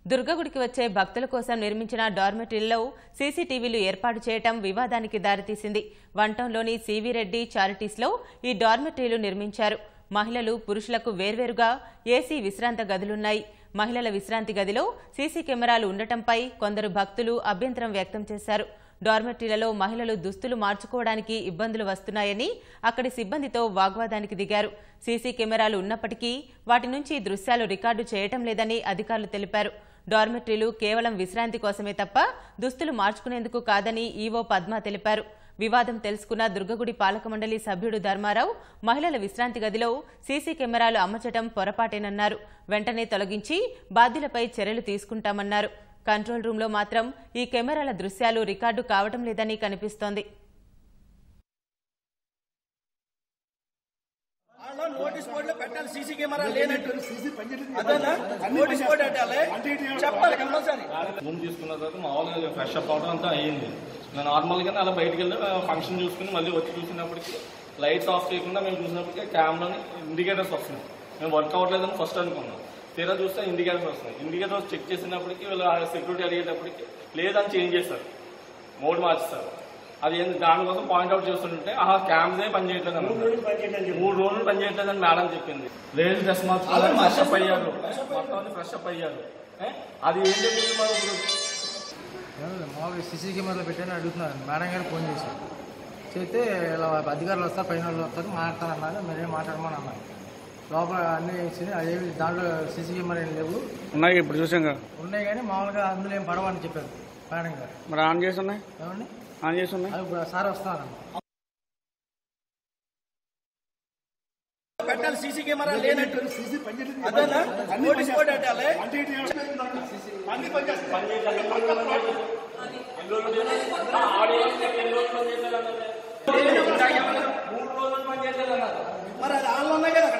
దుర్గగుడికి వచ్చే భక్తుల కోసం నిర్మించిన డార్మెటరీల్లో సీసీటీవీలు ఏర్పాటు చేయడం వివాదానికి దారితీసింది. వంటంలోని సివి రెడ్డి చారిటీస్లో ఈ డార్మెటరీలు నిర్మించారు. మహిళలు, పురుషులకు వేర్వేరుగా ఏసీ విశ్రాంత గదులున్నాయి. మహిళల విశ్రాంతి గదిలో సీసీ కెమెరాలు ఉండటంపై కొందరు భక్తులు అభ్యంతరం వ్యక్తం చేశారు. డార్మెటరీలలో మహిళలు దుస్తులు మార్చుకోవడానికి ఇబ్బందులు వస్తున్నాయని అక్కడి సిబ్బందితో వాగ్వాదానికి దిగారు. సీసీ కెమెరాలు ఉన్నప్పటికీ వాటి నుంచి దృశ్యాలు రికార్డు చేయటం లేదని అధికారులు తెలిపారు. డార్మెటరీలు కేవలం విశ్రాంతి కోసమే తప్ప దుస్తులు మార్చుకునేందుకు కాదని ఈవో పద్మ తెలిపారు. వివాదం తెలుసుకున్న దుర్గగుడి పాలక మండలి సభ్యుడు ధర్మారావు మహిళల విశ్రాంతి గదిలో సీసీ కెమెరాలు అమర్చడం పొరపాటేనన్నారు. వెంటనే తొలగించి బాధ్యులపై చర్యలు తీసుకుంటామన్నారు. కంట్రోల్ రూంలో మాత్రం ఈ కెమెరాల దృశ్యాలు రికార్డు కావడం లేదని కనిపిస్తోంది. నోటీస్ బోర్డులో పెట్టాలి, సీసీ కెమెరా లేనట్టు నోటీస్ బోర్డు పెట్టాలి, చెప్పాలి కంపల్సరీ. రూమ్ తీసుకున్న తర్వాత మామూలుగా ఫ్రెష్ అప్ అవడం అంతా అయ్యింది. నార్మల్గానే అలా బయటకు వెళ్ళి ఫంక్షన్ చూసుకుని మళ్ళీ వచ్చి చూసినప్పటికీ లైట్స్ ఆఫ్ చేయకుండా మేము చూసినప్పటికీ క్యామ్లోని ఇండికేటర్స్ వస్తున్నాయి. మేము వర్క్ అవ్వట్లేదని ఫస్ట్ అనుకున్నాం. తీరా చూస్తే ఇండికేటర్స్ వస్తున్నాయి. ఇండికేటర్స్ చెక్ చేసినప్పటికీ వీళ్ళు సెక్యూరిటీ అడిగేటప్పటికి లేదని చేంజ్ చేస్తారు, మోడ్ మార్చేస్తారు. అది దానికోసం పాయింట్అవుట్ చేస్తుంటే క్యామ్సే పని చేయట్లేదు అన్న. 3 రోజులు పని చేయట్లేదని మేడం చెప్పింది. లేడీస్ డ్రెస్ మార్చుకోవాలి, ఫ్రెష్ అప్ అయ్యారు, మొత్తం ఫ్రెష్ అప్ అయ్యారు. అది ఏంటంటే మామూలుగా సీసీ కెమెరాలో పెట్టాలని అడుగుతున్నారు. మేడం గారు ఫోన్ చేశారు, చేస్తే ఇలా అధికారులు వస్తారు, పైన వాళ్ళు వస్తారు, మాట్లాడతానన్నారు. మీరేం మాట్లాడమని అన్నారు. లోపల అన్నీ వేసింది, అదేమి దాంట్లో సీసీ కెమెరా ఏం లేవు. ఉన్నాయి ఇప్పుడు చూసాం, ఉన్నాయి కానీ మామూలుగా అందులో ఏం పడవని చెప్పారు మేడం గారు. మరి ఆన్ చేసి ఉన్నాయి, ఏమండి ఆన్ చేసి ఉన్నాయి. ఇప్పుడు సార్ వస్తారన్న పెట్టాలి, సీసీ కెమెరా లేనట్టు నోటీస్ బోర్డు పెట్టాలి. మరి అది ఆన్లో ఉన్నాయి కదా.